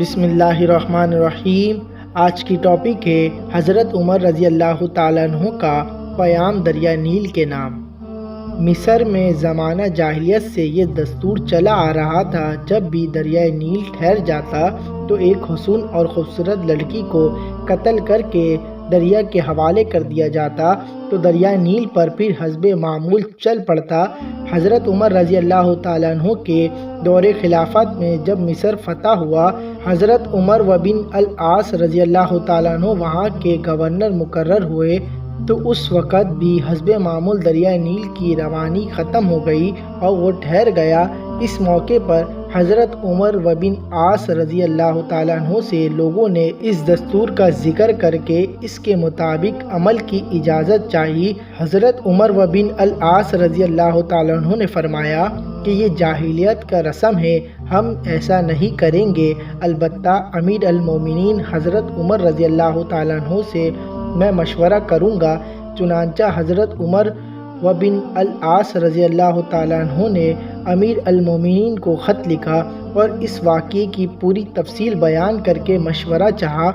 بسم اللہ الرحمن الرحیم۔ آج کی ٹاپک ہے حضرت عمر رضی اللہ تعالیٰ عنہ کا پیام دریا نیل کے نام۔ مصر میں زمانہ جاہلیت سے یہ دستور چلا آ رہا تھا، جب بھی دریائے نیل ٹھہر جاتا تو ایک حسن اور خوبصورت لڑکی کو قتل کر کے دریا کے حوالے کر دیا جاتا تو دریائے نیل پر پھر حسب معمول چل پڑتا۔ حضرت عمر رضی اللہ تعالیٰ عنہ کے دور خلافت میں جب مصر فتح ہوا، حضرت عمر بن العاص رضی اللہ تعالیٰ عنہ وہاں کے گورنر مقرر ہوئے تو اس وقت بھی حسب معمول دریائے نیل کی روانی ختم ہو گئی اور وہ ٹھہر گیا۔ اس موقع پر حضرت عمر بن العاص رضی اللہ تعالیٰ عنہ سے لوگوں نے اس دستور کا ذکر کر کے اس کے مطابق عمل کی اجازت چاہی۔ حضرت عمر بن العاص رضی اللہ تعالیٰ عنہ نے فرمایا کہ یہ جاہلیت کا رسم ہے، ہم ایسا نہیں کریں گے، البتہ امیر المومنین حضرت عمر رضی اللہ تعالیٰ عنہ سے میں مشورہ کروں گا۔ چنانچہ حضرت عمر بن العاص رضی اللہ تعالیٰ عنہ نے امیر المومنین کو خط لکھا اور اس واقعے کی پوری تفصیل بیان کر کے مشورہ چاہا۔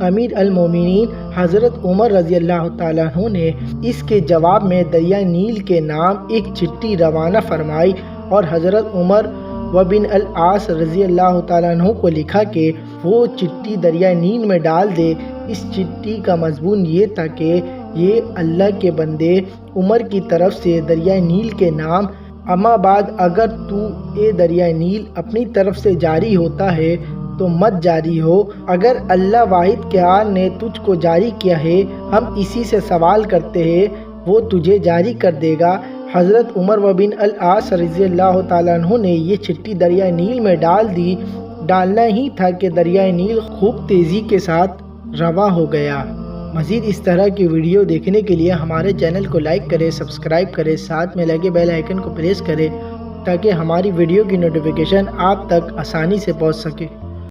امیر المومنین حضرت عمر رضی اللہ تعالیٰ عنہ نے اس کے جواب میں دریا نیل کے نام ایک چٹھی روانہ فرمائی اور حضرت عمر بن العاص رضی اللہ تعالیٰ عنہ کو لکھا کہ وہ چٹھی دریا نیل میں ڈال دے۔ اس چٹھی کا مضمون یہ تھا کہ یہ اللہ کے بندے عمر کی طرف سے دریائے نیل کے نام، اما بعد اگر تو اے دریائے نیل اپنی طرف سے جاری ہوتا ہے تو مت جاری ہو، اگر اللہ واحد قہار نے تجھ کو جاری کیا ہے، ہم اسی سے سوال کرتے ہیں، وہ تجھے جاری کر دے گا۔ حضرت عمر بن العاص رضی اللہ تعالیٰ عنہ نے یہ چٹھی دریائے نیل میں ڈال دی۔ ڈالنا ہی تھا کہ دریائے نیل خوب تیزی کے ساتھ رواں ہو گیا۔ مزید اس طرح کی ویڈیو دیکھنے کے لیے ہمارے چینل کو لائک کریں، سبسکرائب کریں، ساتھ میں لگے بیل آئیکن کو پریس کریں تاکہ ہماری ویڈیو کی نوٹیفیکیشن آپ تک آسانی سے پہنچ سکے۔